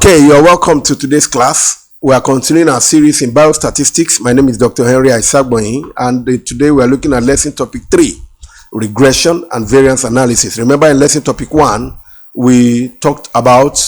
Okay, you're welcome to today's class. We are continuing our series in biostatistics. My name is Dr. Henry Isagboyin, and today we are looking at lesson topic 3, regression and variance analysis. Remember, in lesson topic 1, we talked about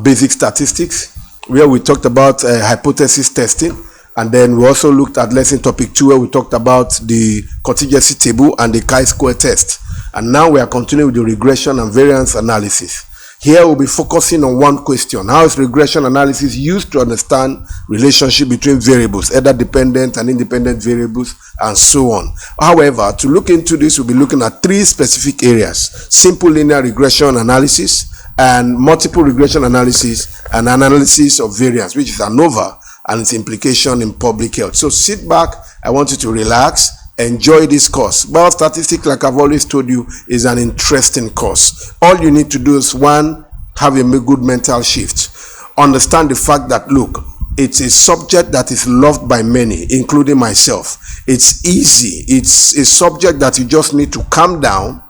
basic statistics, where we talked about hypothesis testing, and then we also looked at lesson topic 2, where we talked about the contingency table and the chi-square test. And now we are continuing with the regression and variance analysis. Here we'll be focusing on one question: how is regression analysis used to understand relationship between variables, either dependent and independent variables, and so on. However, to look into this, we'll be looking at 3 specific areas: simple linear regression analysis, and multiple regression analysis, and analysis of variance, which is ANOVA, and its implication in public health. So sit back, I want you to relax, enjoy this course. Biostatistics, like I've always told you, is an interesting course. All you need to do is, 1, have a good mental shift. Understand the fact that, look, it's a subject that is loved by many, including myself. It's easy. It's a subject that you just need to calm down.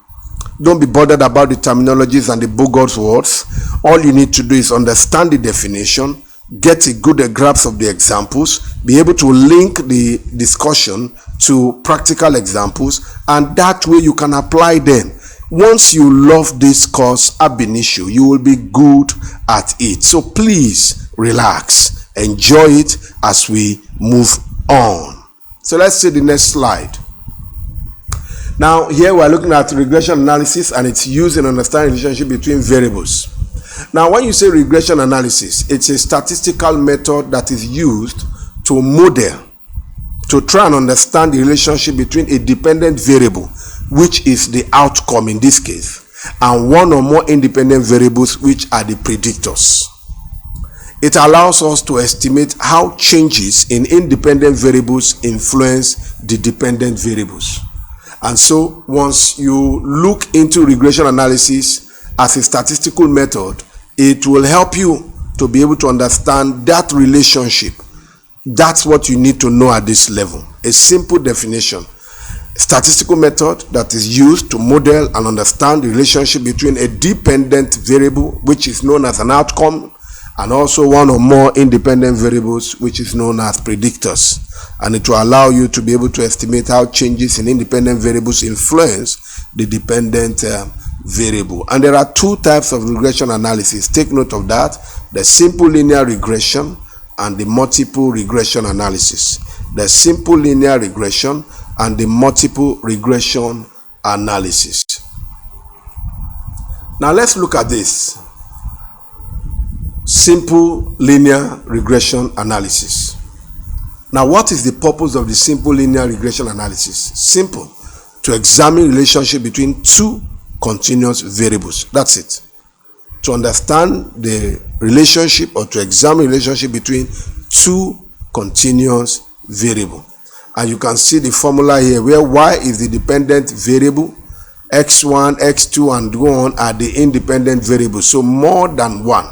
Don't be bothered about the terminologies and the bogus words. All you need to do is understand the definition, get a good grasp of the examples, be able to link the discussion to practical examples, and that way you can apply them. Once you love this course ab initio, you will be good at it. So please relax, enjoy it as we move on. So let's see the next slide. Now here we are looking at regression analysis and its use in understanding the relationship between variables. Now when you say regression analysis, it's a statistical method that is used to model, to try and understand the relationship between a dependent variable, which is the outcome in this case, and one or more independent variables, which are the predictors. It allows us to estimate how changes in independent variables influence the dependent variables. And so once you look into regression analysis as a statistical method, it will help you to be able to understand that relationship. That's what you need to know at this level. A simple definition: statistical method that is used to model and understand the relationship between a dependent variable, which is known as an outcome, and also one or more independent variables, which is known as predictors. And it will allow you to be able to estimate how changes in independent variables influence the dependent variable. And there are 2 types of regression analysis. Take note of that: the simple linear regression and the multiple regression analysis. The simple linear regression and the multiple regression analysis. Now let's look at this simple linear regression analysis. Now, what is the purpose of the simple linear regression analysis? Simple: to examine relationship between 2 continuous variables. That's it. To understand the relationship, or to examine relationship between 2 continuous variables. And you can see the formula here, where y is the dependent variable, x1, x2, and go on are the independent variables. So more than 1,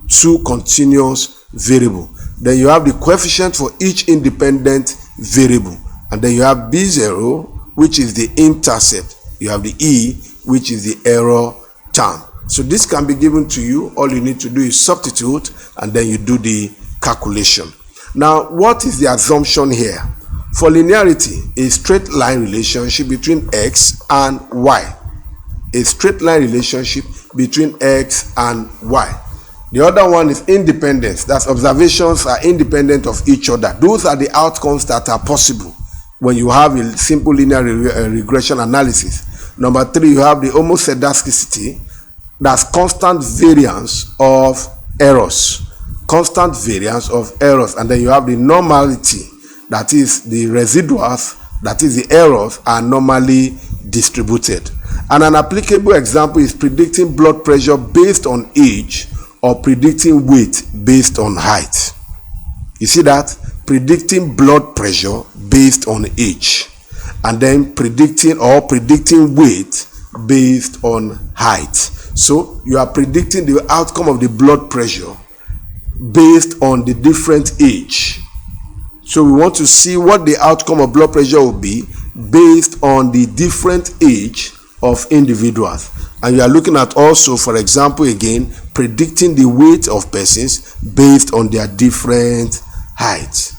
2 continuous variables. Then you have the coefficient for each independent variable, and then you have b0, which is the intercept. You have the e, which is the error term. So this can be given to you. All you need to do is substitute, and then you do the calculation. Now, what is the assumption here? For linearity, a straight line relationship between x and y. A straight line relationship between x and y. The other one is independence. That's observations are independent of each other. Those are the outcomes that are possible when you have a simple linear regression analysis. Number 3, you have the homoscedasticity. That's constant variance of errors. Constant variance of errors. And then you have the normality. That is the residuals, that is the errors, are normally distributed. And an applicable example is predicting blood pressure based on age, or predicting weight based on height. You see that? Predicting blood pressure based on age, and then predicting weight based on height. So you are predicting the outcome of the blood pressure based on the different age. So we want to see what the outcome of blood pressure will be based on the different age of individuals. And you are looking at also, for example, again, predicting the weight of persons based on their different heights.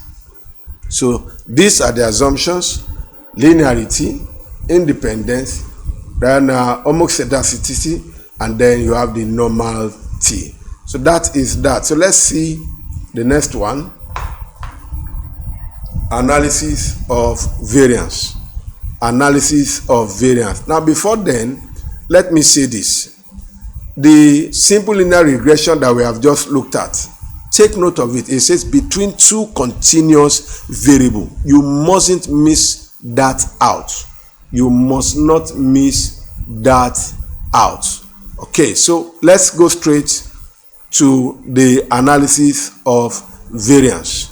So these are the assumptions: linearity, independence, then homoscedasticity, and then you have the normality. So that is that. So let's see the next one: analysis of variance. Analysis of variance. Now, before then, let me say this: the simple linear regression that we have just looked at, take note of it. It says between two continuous variables. You mustn't miss that out. You must not miss that out. Okay, so let's go straight to the analysis of variance.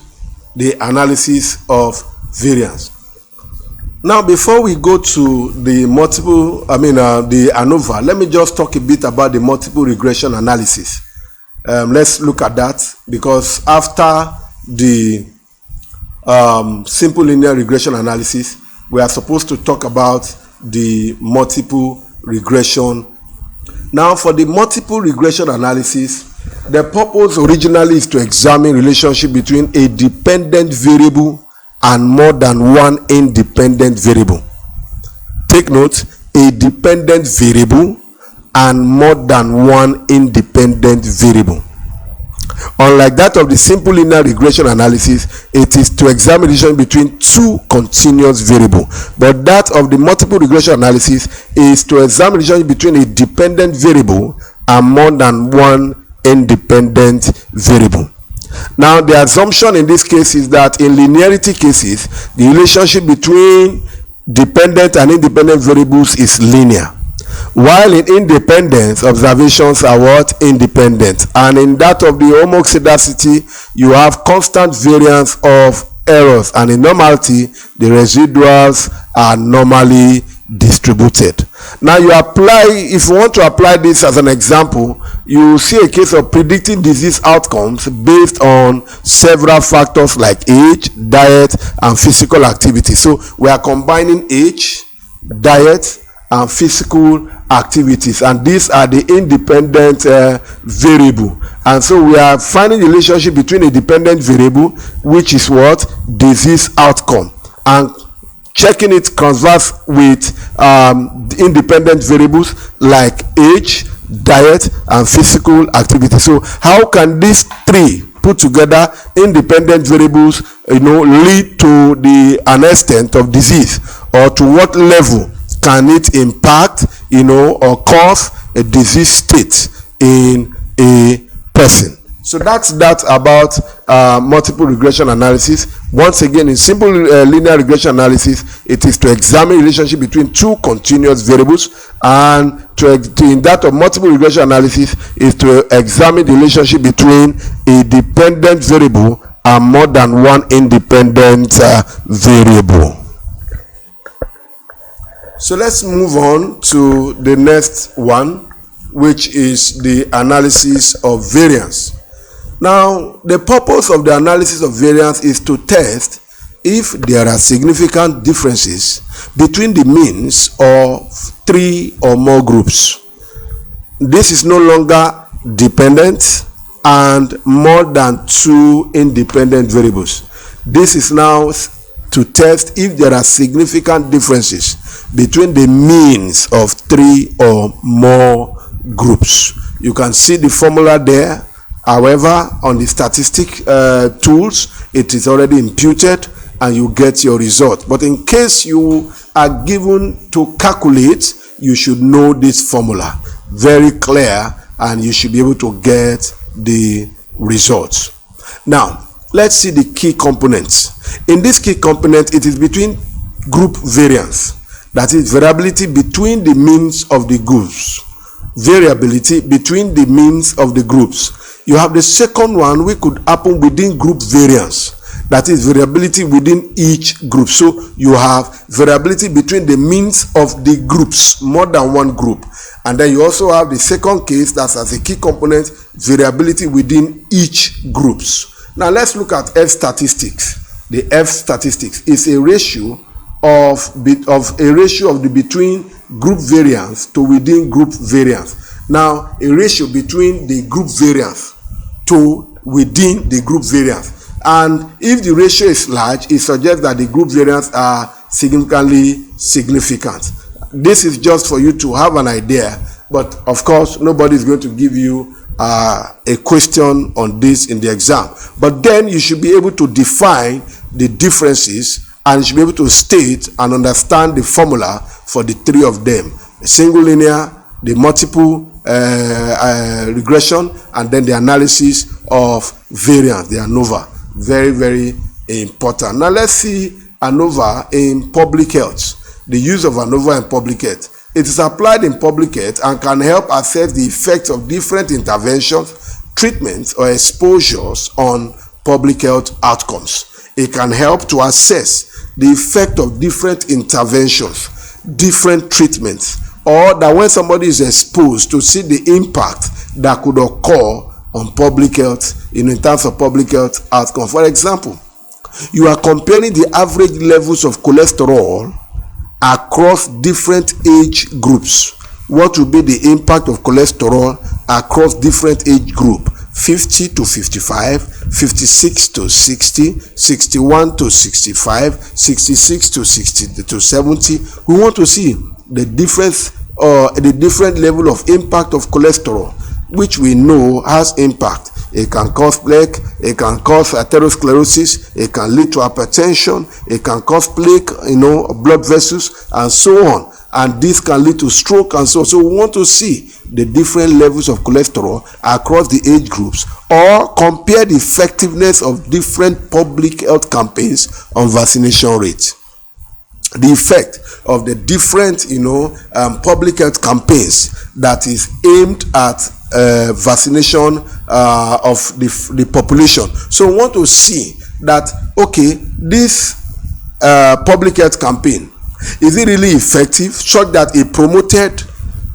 The analysis of variance. Now, before we go to the the ANOVA, let me just talk a bit about the multiple regression analysis. Let's look at that, because after the simple linear regression analysis, we are supposed to talk about the multiple regression. Now, for the multiple regression analysis, the purpose originally is to examine relationship between a dependent variable and more than one independent variable. Take note: a dependent variable and more than one independent variable. Unlike that of the simple linear regression analysis, it is to examine the relationship between two continuous variables. But that of the multiple regression analysis is to examine the relationship between a dependent variable and more than one independent variable. Now, the assumption in this case is that in linearity cases, the relationship between dependent and independent variables is linear, while in independence, observations are what? Independent. And in that of the homoscedasticity, you have constant variance of errors, and in normality, the residuals are normally distributed. Now, if you want to apply this as an example, you see a case of predicting disease outcomes based on several factors like age, diet, and physical activity. So we are combining age, diet, and physical activities, and these are the independent variable. And so we are finding the relationship between a dependent variable, which is what? Disease outcome, and checking it converse with independent variables like age, diet, and physical activity. So how can these three put together, independent variables, lead to an extent of disease, or to what level can it impact, or cause a disease state in a person? So that's that about multiple regression analysis. Once again, in simple linear regression analysis, it is to examine relationship between two continuous variables, and in that of multiple regression analysis is to examine the relationship between a dependent variable and more than one independent variable. So let's move on to the next one, which is the analysis of variance. Now, the purpose of the analysis of variance is to test if there are significant differences between the means of three or more groups. This is no longer dependent and more than two independent variables. This is now to test if there are significant differences between the means of three or more groups. You can see the formula there. However, on the statistic tools, it is already imputed and you get your result. But in case you are given to calculate, you should know this formula. Very clear, and you should be able to get the results. Now, let's see the key components. In this key component, it is between group variance. That is variability between the means of the groups. Variability between the means of the groups. You have the second one, which could happen within group variance. That is variability within each group. So you have variability between the means of the groups, more than one group. And then you also have the second case, that's as a key component, variability within each groups. Now let's look at F statistics. The F statistics is a ratio of between group variance to within group variance. Now, a ratio between the group variance to within the group variance. And if the ratio is large, it suggests that the group variance are significantly significant. This is just for you to have an idea, but of course, nobody is going to give you a question on this in the exam. But then you should be able to define the differences, and you should be able to state and understand the formula for the three of them: the single linear, the multiple regression, and then the analysis of variance, the ANOVA. Very, very important. Now let's see ANOVA in public health. The use of ANOVA in public health. It is applied in public health and can help assess the effects of different interventions, treatments, or exposures on public health outcomes. It can help to assess the effect of different interventions, different treatments, or that when somebody is exposed, to see the impact that could occur on public health in terms of public health outcomes. For example, you are comparing the average levels of cholesterol across different age groups. What will be the impact of cholesterol across different age group? 50 to 55, 56 to 60, 61 to 65, 66 to 60 to 70. We want to see the difference or the different level of impact of cholesterol, which we know has impact. It can cause plaque, it can cause atherosclerosis, it can lead to hypertension, it can cause plaque, blood vessels, and so on. And this can lead to stroke and so on. So we want to see the different levels of cholesterol across the age groups, or compare the effectiveness of different public health campaigns on vaccination rates. The effect of the different public health campaigns that is aimed at vaccination of the population. So we want to see that, okay, this public health campaign, is it really effective, such that it promoted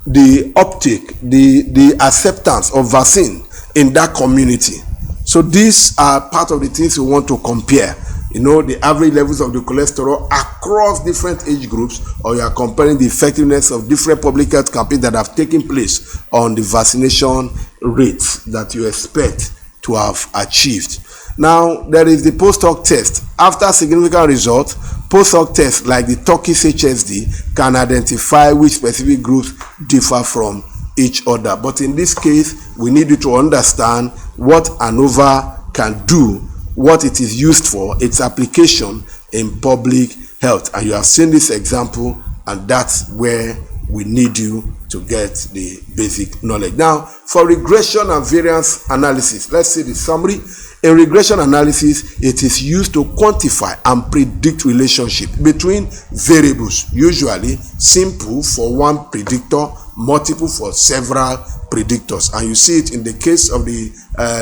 the uptake, the acceptance of vaccine in that community? So these are part of the things we want to compare. The average levels of the cholesterol across different age groups, or you are comparing the effectiveness of different public health campaigns that have taken place on the vaccination rates that you expect to have achieved. Now, there is the post-hoc test. After significant results, post-hoc tests like the Turkish HSD can identify which specific groups differ from each other. But in this case, we need you to understand what ANOVA can do, what it is used for, its application in public health. And you have seen this example, and that's where we need you to get the basic knowledge. Now, for regression and variance analysis, let's see the summary. In regression analysis, it is used to quantify and predict relationship between variables, usually simple for one predictor, multiple for several predictors. And you see it in the case of the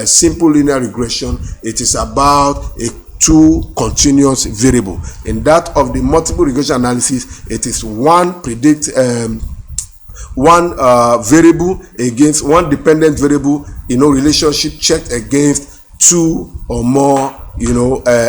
simple linear regression. It is about a two continuous variable. In that of the multiple regression analysis, it is one variable against one dependent variable, relationship checked against two or more,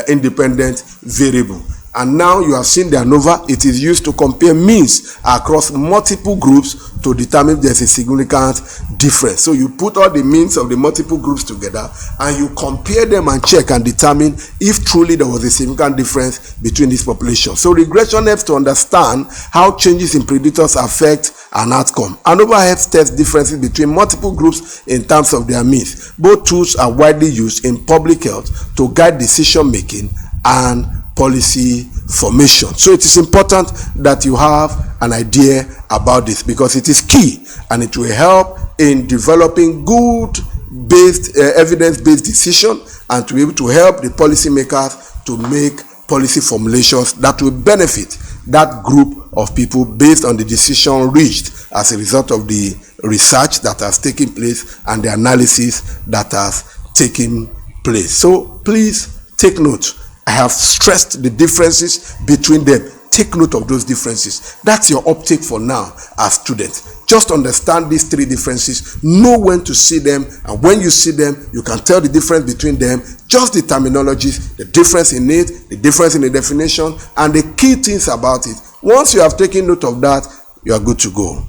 independent variable. And now you have seen the ANOVA. It is used to compare means across multiple groups to determine if there's a significant difference. So you put all the means of the multiple groups together and you compare them and check and determine if truly there was a significant difference between these populations. So regression helps to understand how changes in predictors affect an outcome. ANOVA helps test differences between multiple groups in terms of their means. Both tools are widely used in public health to guide decision making and policy formation. So it is important that you have an idea about this, because it is key and it will help in developing good evidence-based decision, and to be able to help the policymakers to make policy formulations that will benefit that group of people based on the decision reached as a result of the research that has taken place and the analysis that has taken place. So please take note. I have stressed the differences between them. Take note of those differences. That's your uptake for now as students. Just understand these three differences. Know when to see them, and when you see them, you can tell the difference between them. Just the terminologies, the difference in it, the difference in the definition, and the key things about it. Once you have taken note of that, you are good to go.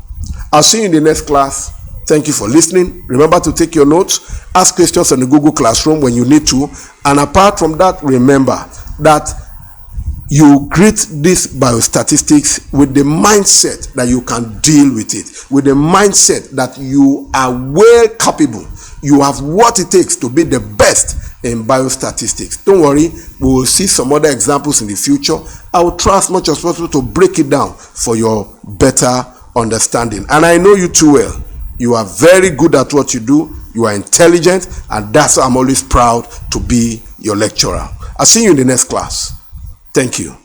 I'll see you in the next class. Thank you for listening. Remember to take your notes, ask questions on the Google Classroom when you need to. And apart from that, remember that you greet this biostatistics with the mindset that you can deal with it, with the mindset that you are well capable. You have what it takes to be the best in biostatistics. Don't worry, we will see some other examples in the future. I will try as much as possible to break it down for your better understanding. And I know you too well. You are very good at what you do. You are intelligent, and that's why I'm always proud to be your lecturer. I'll see you in the next class. Thank you.